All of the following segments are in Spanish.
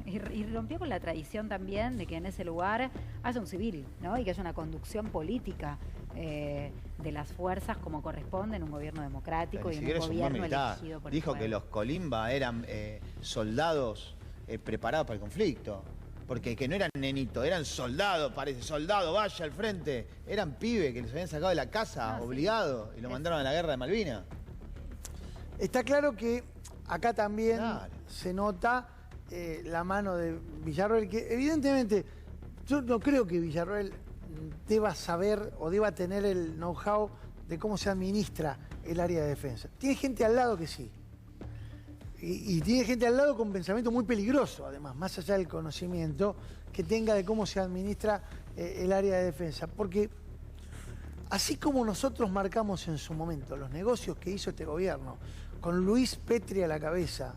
Y rompió con la tradición también de que en ese lugar haya un civil, ¿no? Y que haya una conducción política de las fuerzas como corresponde en un gobierno democrático y en un gobierno elegido por el Dijo pueblo. que los Colimba eran soldados preparados para el conflicto. Porque que no eran nenitos, eran soldados, parece, soldado, vaya al frente. Eran pibes que les habían sacado de la casa, obligados, y lo mandaron a la guerra de Malvinas. Está claro que acá también se nota la mano de Villarroel, que evidentemente yo no creo que Villarroel deba saber o deba tener el know-how de cómo se administra el área de defensa. Tiene gente al lado que sí. Y tiene gente al lado con pensamiento muy peligroso, además, más allá del conocimiento que tenga de cómo se administra el área de defensa. Porque así como nosotros marcamos en su momento los negocios que hizo este gobierno, con Luis Petri a la cabeza,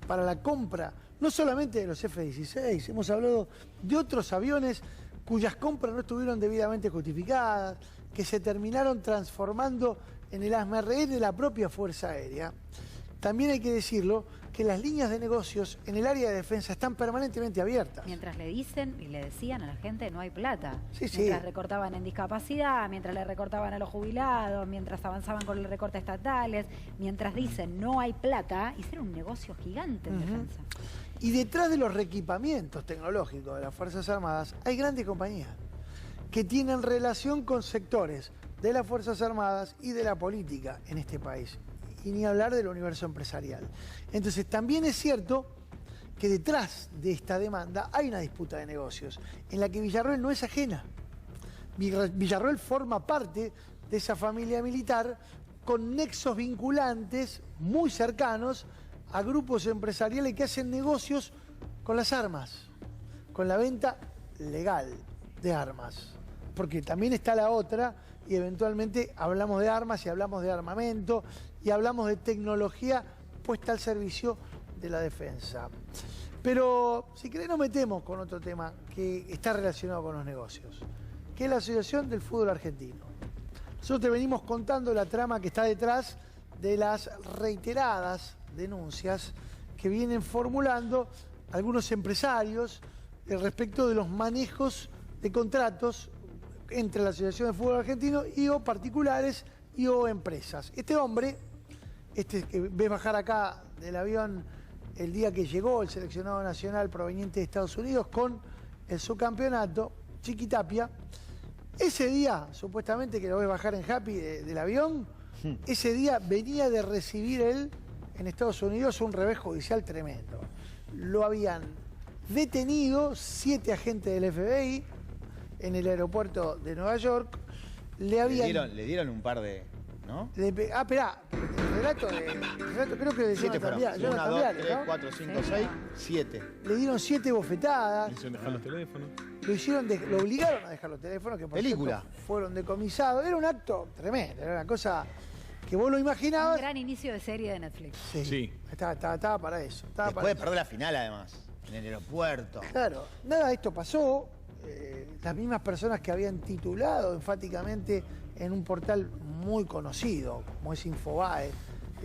para la compra, no solamente de los F-16, hemos hablado de otros aviones cuyas compras no estuvieron debidamente justificadas, que se terminaron transformando en el hazmerreír de la propia Fuerza Aérea. También hay que decirlo, que las líneas de negocios en el área de defensa están permanentemente abiertas. Mientras le dicen y le decían a la gente no hay plata. Sí, sí. Mientras recortaban en discapacidad, mientras le recortaban a los jubilados, mientras avanzaban con el recorte estatales, mientras dicen no hay plata, hicieron un negocio gigante en defensa. Y detrás de los reequipamientos tecnológicos de las Fuerzas Armadas hay grandes compañías que tienen relación con sectores de las Fuerzas Armadas y de la política en este país. Y ni hablar del universo empresarial. Entonces también es cierto que detrás de esta demanda hay una disputa de negocios en la que Villarroel no es ajena. Villarroel forma parte de esa familia militar con nexos vinculantes muy cercanos a grupos empresariales que hacen negocios con las armas, con la venta legal de armas. Porque también está la otra, y eventualmente hablamos de armas y hablamos de armamento y hablamos de tecnología puesta al servicio de la defensa. Pero si querés nos metemos con otro tema que está relacionado con los negocios, que es la Asociación del Fútbol Argentino. Nosotros te venimos contando la trama que está detrás de las reiteradas denuncias que vienen formulando algunos empresarios respecto de los manejos de contratos entre la Asociación de Fútbol Argentino y o particulares y o empresas. Este hombre, este que ves bajar acá del avión el día que llegó el seleccionado nacional proveniente de Estados Unidos con el subcampeonato, Chiquitapia, ese día, supuestamente que lo ves bajar en Happy del avión, ese día venía de recibir él en Estados Unidos un revés judicial tremendo. Lo habían detenido 7 agentes del FBI en el aeropuerto de Nueva York. Le dieron un par de... ¿no? Esperá, el relato creo que de 7 fueron. 1, 2, 3, 4, 5, 6, 7. Le dieron 7 bofetadas. Le hicieron dejar los teléfonos. Lo obligaron a dejar los teléfonos, que por Película. cierto, fueron decomisados. Era un acto tremendo, era una cosa que vos lo imaginabas. Un gran inicio de serie de Netflix. Sí. Estaba para eso. Después de perder la final, además, en el aeropuerto. Claro, nada de esto pasó. Las mismas personas que habían titulado enfáticamente en un portal muy conocido, como es Infobae,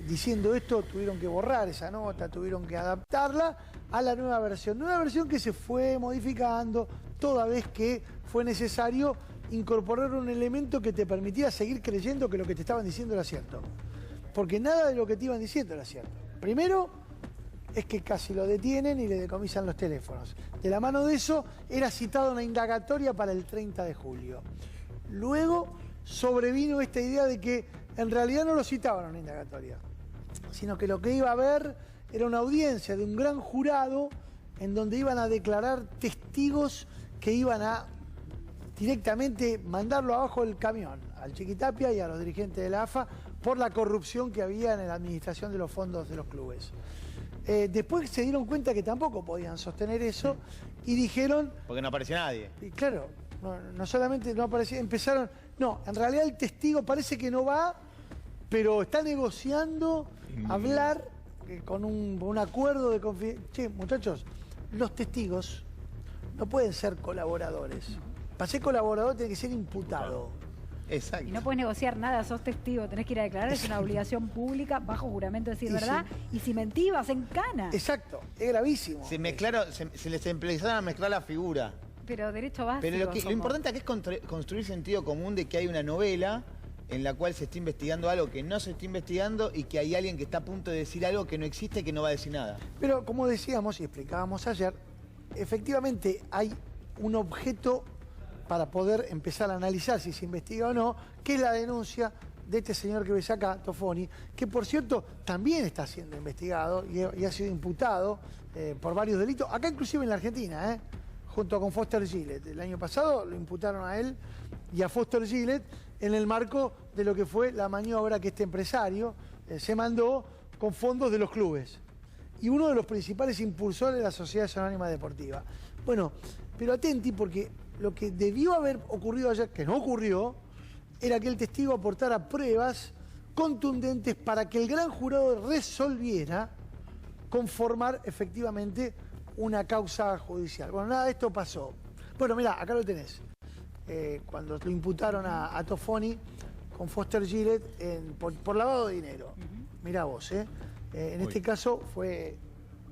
diciendo esto, tuvieron que borrar esa nota, tuvieron que adaptarla a la nueva versión que se fue modificando toda vez que fue necesario incorporar un elemento que te permitía seguir creyendo que lo que te estaban diciendo era cierto. Porque nada de lo que te iban diciendo era cierto. Primero, es que casi lo detienen y le decomisan los teléfonos. De la mano de eso, era citada una indagatoria para el 30 de julio. Luego sobrevino esta idea de que en realidad no lo citaban a una indagatoria, sino que lo que iba a haber era una audiencia de un gran jurado en donde iban a declarar testigos que iban a directamente mandarlo abajo del camión, al Chiquitapia y a los dirigentes de la AFA, por la corrupción que había en la administración de los fondos de los clubes. Después se dieron cuenta que tampoco podían sostener eso y dijeron... Porque no aparecía nadie. Y claro, no solamente no aparecía, empezaron... No, en realidad el testigo parece que no va, pero está negociando hablar con un acuerdo de confidencialidad. Che, muchachos, los testigos no pueden ser colaboradores. Para ser colaborador tiene que ser imputado. Exacto. Y no puedes negociar nada, sos testigo, tenés que ir a declarar, es una obligación pública, bajo juramento de decir verdad, y si mentís vas en cana. Exacto, es gravísimo. Se les empezaron a mezclar la figura. Pero derecho básico. Pero lo importante aquí es construir sentido común de que hay una novela en la cual se está investigando algo que no se está investigando y que hay alguien que está a punto de decir algo que no existe y que no va a decir nada. Pero como decíamos y explicábamos ayer, efectivamente hay un objeto para poder empezar a analizar si se investiga o no, que es la denuncia de este señor que ves acá, Tofoni, que por cierto también está siendo investigado y ha sido imputado por varios delitos, acá inclusive en la Argentina, junto con Foster Gillett. El año pasado lo imputaron a él y a Foster Gillett en el marco de lo que fue la maniobra que este empresario se mandó con fondos de los clubes. Y uno de los principales impulsores de la Sociedad Anónima Deportiva. Bueno, pero atenti porque lo que debió haber ocurrido ayer, que no ocurrió, era que el testigo aportara pruebas contundentes para que el gran jurado resolviera conformar efectivamente una causa judicial. Bueno, nada de esto pasó. Bueno, mirá, acá lo tenés. Cuando lo imputaron a Tofoni con Foster Gillett por lavado de dinero. Mirá vos, en este caso fue...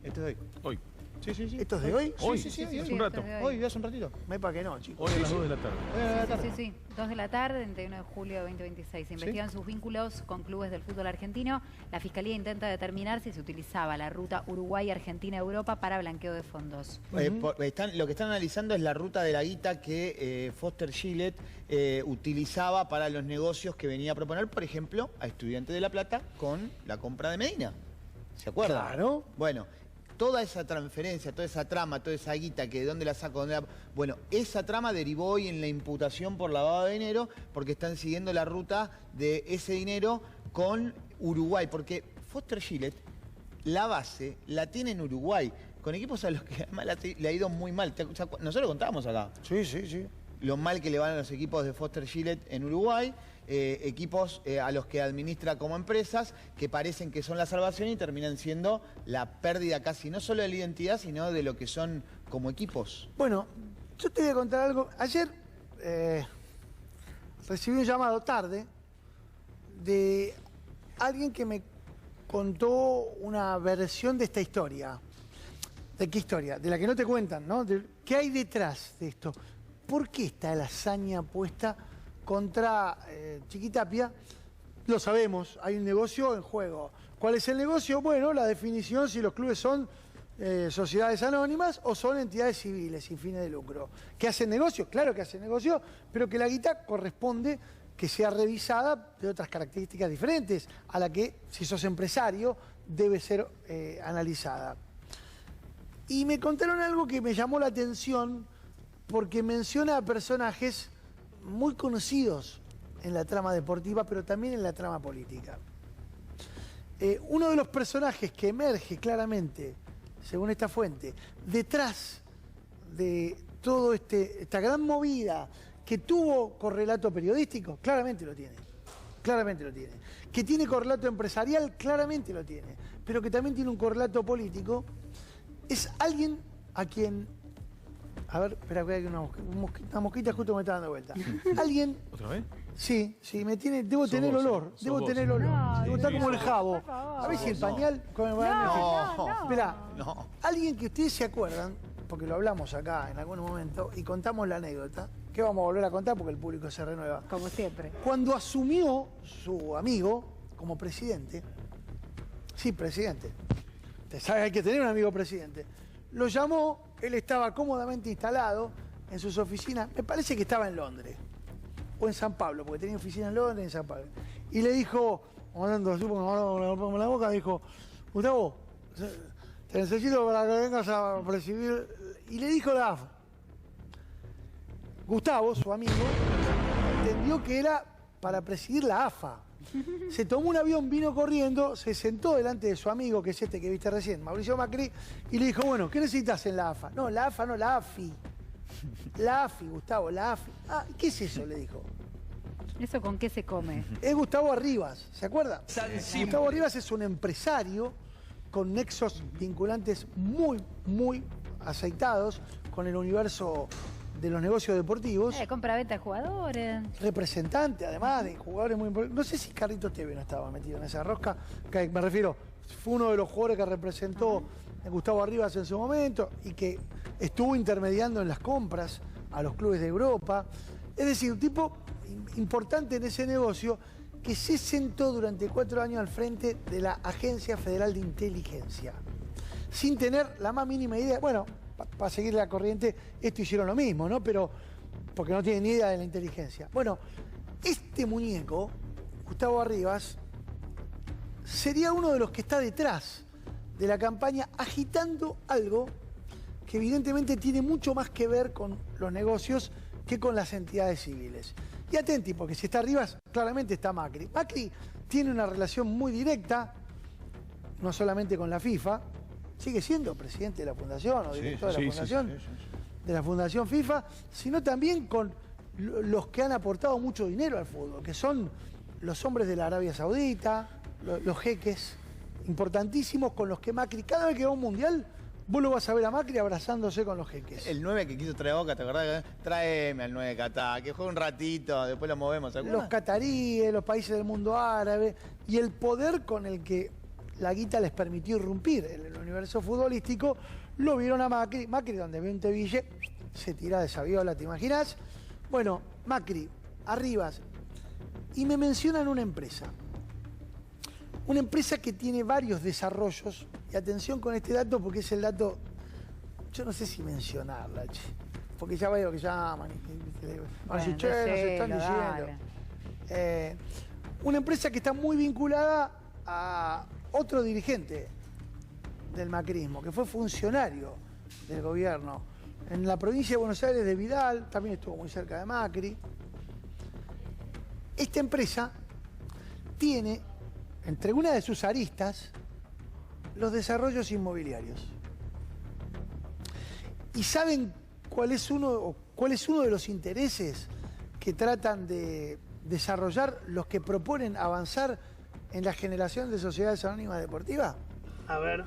Esto es hoy. Sí. ¿Esto es de hoy? Sí, hace un rato. Hoy, hace un ratito. Me para que no, chicos. Hoy a las 2 de la tarde. Sí. 2 de la tarde, 31 de julio de 2026. Se investigan sus vínculos con clubes del fútbol argentino. La Fiscalía intenta determinar si se utilizaba la ruta Uruguay-Argentina-Europa para blanqueo de fondos. Lo que están analizando es la ruta de la guita que Foster Gillett utilizaba para los negocios que venía a proponer, por ejemplo, a Estudiantes de La Plata con la compra de Medina. ¿Se acuerdan? Claro. Bueno, toda esa transferencia, toda esa trama, toda esa guita, que de dónde la saco, bueno, esa trama derivó hoy en la imputación por lavado de dinero porque están siguiendo la ruta de ese dinero con Uruguay, porque Foster Gillett, la base, la tiene en Uruguay, con equipos a los que además le ha ido muy mal. Nosotros lo contábamos acá. Sí. Lo mal que le van a los equipos de Foster Gillett en Uruguay, equipos a los que administra como empresas, que parecen que son la salvación y terminan siendo la pérdida casi no solo de la identidad, sino de lo que son como equipos. Bueno, yo te voy a contar algo. Ayer recibí un llamado tarde de alguien que me contó una versión de esta historia. ¿De qué historia? De la que no te cuentan, ¿no? ¿Qué hay detrás de esto? ¿Por qué está la hazaña puesta contra Chiquitapia? Lo sabemos, hay un negocio en juego. ¿Cuál es el negocio? Bueno, la definición si los clubes son sociedades anónimas o son entidades civiles sin fines de lucro. ¿Que hacen negocio? Claro que hacen negocio, pero que la guita corresponde que sea revisada de otras características diferentes a la que, si sos empresario, debe ser analizada. Y me contaron algo que me llamó la atención porque menciona a personajes muy conocidos en la trama deportiva, pero también en la trama política. Uno de los personajes que emerge claramente, según esta fuente, detrás de toda esta gran movida que tuvo correlato periodístico, claramente lo tiene. Que tiene correlato empresarial, claramente lo tiene. Pero que también tiene un correlato político, es alguien a quien... A ver, espera, que hay una mosquita justo me está dando vuelta. ¿Alguien? ¿Otra vez? Sí, debo tener olor. Debo estar como el jabo. A ver si el pañal... Espera, alguien que ustedes se acuerdan, porque lo hablamos acá en algún momento y contamos la anécdota, que vamos a volver a contar porque el público se renueva. Como siempre. Cuando asumió su amigo como presidente, sí, presidente, usted sabe, hay que tener un amigo presidente, lo llamó, él estaba cómodamente instalado en sus oficinas, me parece que estaba en Londres, o en San Pablo, porque tenía oficina en Londres y en San Pablo. Y le dijo, hablando así, con la boca, dijo, Gustavo, te necesito para que vengas a presidir. Y le dijo la AFA. Gustavo, su amigo, entendió que era para presidir la AFA. Se tomó un avión, vino corriendo, se sentó delante de su amigo, que es este que viste recién, Mauricio Macri, y le dijo, bueno, ¿qué necesitas en la AFA? No, la AFA no, la AFI. La AFI, Gustavo, la AFI. Ah, ¿qué es eso? Le dijo. ¿Eso con qué se come? Es Gustavo Arribas, ¿se acuerda? Gustavo Arribas es un empresario con nexos vinculantes muy aceitados con el universo de los negocios deportivos. Compra-venta de jugadores. Representante, además, de jugadores muy importantes. No sé si Carlitos Tevez no estaba metido en esa rosca, que me refiero, fue uno de los jugadores que representó a Gustavo Arribas en su momento y que estuvo intermediando en las compras a los clubes de Europa. Es decir, un tipo importante en ese negocio que se sentó durante 4 años al frente de la Agencia Federal de Inteligencia, sin tener la más mínima idea. Bueno, para seguir la corriente, esto hicieron lo mismo, ¿no? Pero porque no tienen ni idea de la inteligencia. Bueno, este muñeco, Gustavo Arribas, sería uno de los que está detrás de la campaña agitando algo que evidentemente tiene mucho más que ver con los negocios que con las entidades civiles. Y atenti, porque si está Arribas, claramente está Macri. Macri tiene una relación muy directa, no solamente con la FIFA, sigue siendo presidente de la fundación o director de la fundación, de la Fundación FIFA, sino también con los que han aportado mucho dinero al fútbol, que son los hombres de la Arabia Saudita, los jeques importantísimos con los que Macri, cada vez que va a un mundial, vos lo vas a ver a Macri abrazándose con los jeques. El 9 que quiso traer Boca, ¿te acordás? Tráeme al 9 de Qatar, que juegue un ratito, después lo movemos. Los cataríes, los países del mundo árabe y el poder con el que la guita les permitió irrumpir en el universo futbolístico, lo vieron a Macri. Macri, donde ve un Teville, se tira de esa viola, ¿te imaginas? Bueno, Macri, Arribas, y me mencionan una empresa. Una empresa que tiene varios desarrollos, y atención con este dato porque es el dato, yo no sé si mencionarla, che, porque ya veo que llaman, nos están diciendo. Una empresa que está muy vinculada a otro dirigente del macrismo, que fue funcionario del gobierno en la provincia de Buenos Aires de Vidal, también estuvo muy cerca de Macri. Esta empresa tiene, entre una de sus aristas, los desarrollos inmobiliarios. ¿Y saben cuál es uno de los intereses que tratan de desarrollar los que proponen avanzar en la generación de sociedades anónimas deportivas? A ver.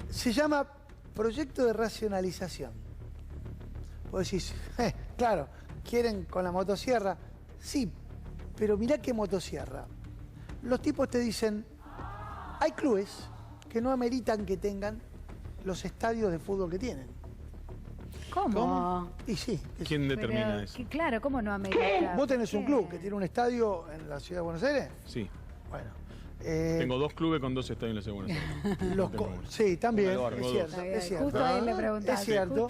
Se llama proyecto de racionalización. Vos decís, claro, quieren con la motosierra. Sí, pero mirá qué motosierra. Los tipos te dicen, hay clubes que no ameritan que tengan los estadios de fútbol que tienen. ¿Cómo? Y sí. ¿Quién determina eso? Claro, ¿cómo no amerita? ¿Vos tenés un club que tiene un estadio en la ciudad de Buenos Aires? Sí. Bueno. Tengo 2 clubes con 2 estadios en la ciudad de Buenos Aires. Sí, también, es cierto. Justo ahí le preguntaste. Es cierto.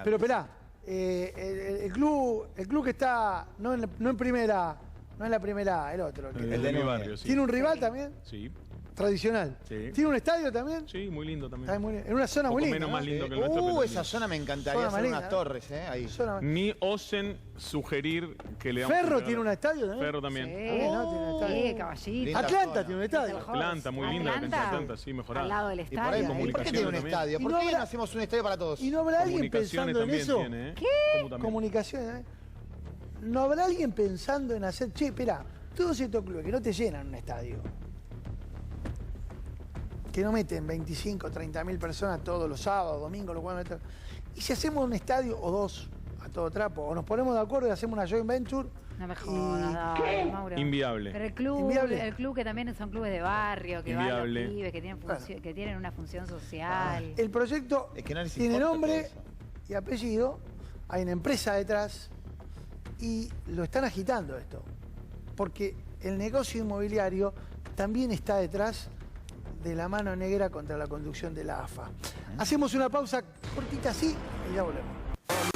Pero esperá, el club que está no en primera, no en la primera A, el otro. El de mi barrio, sí. ¿Tiene un rival también? Sí. Tradicional. Sí. ¿Tiene un estadio también? Sí, muy lindo también. En una zona muy linda. Menos más lindo que el nuestro. Pero esa zona me encantaría hacer unas torres, ahí. Ni osen sugerir que le damos. ¿Ferro tiene un estadio también? Ferro también. Sí, tiene un estadio. Sí, Caballito. Atlanta tiene un estadio. Atlanta, muy linda la cancha de Atlanta, sí, mejorada. Al lado del ¿Y por, estadio. ¿por qué tiene un estadio? ¿Por qué no hacemos un estadio para todos? ¿Y no habrá alguien pensando en eso? Tiene, ¿eh? ¿Qué? Comunicaciones. ¿No habrá alguien pensando en hacer, che, espera, todos estos clubes que no te llenan un estadio, que no meten 25 o 30.000 personas todos los sábados, domingos, los jueves, y si hacemos un estadio o 2 a todo trapo, o nos ponemos de acuerdo y hacemos una joint venture. No me jodas, dale, Mauro. Inviable. Pero el club que también son clubes de barrio, que van los pibes, que tienen una función social. El proyecto tiene nombre y apellido, hay una empresa detrás y lo están agitando esto, porque el negocio inmobiliario también está detrás de la mano negra contra la conducción de la AFA. Hacemos una pausa cortita así y ya volvemos.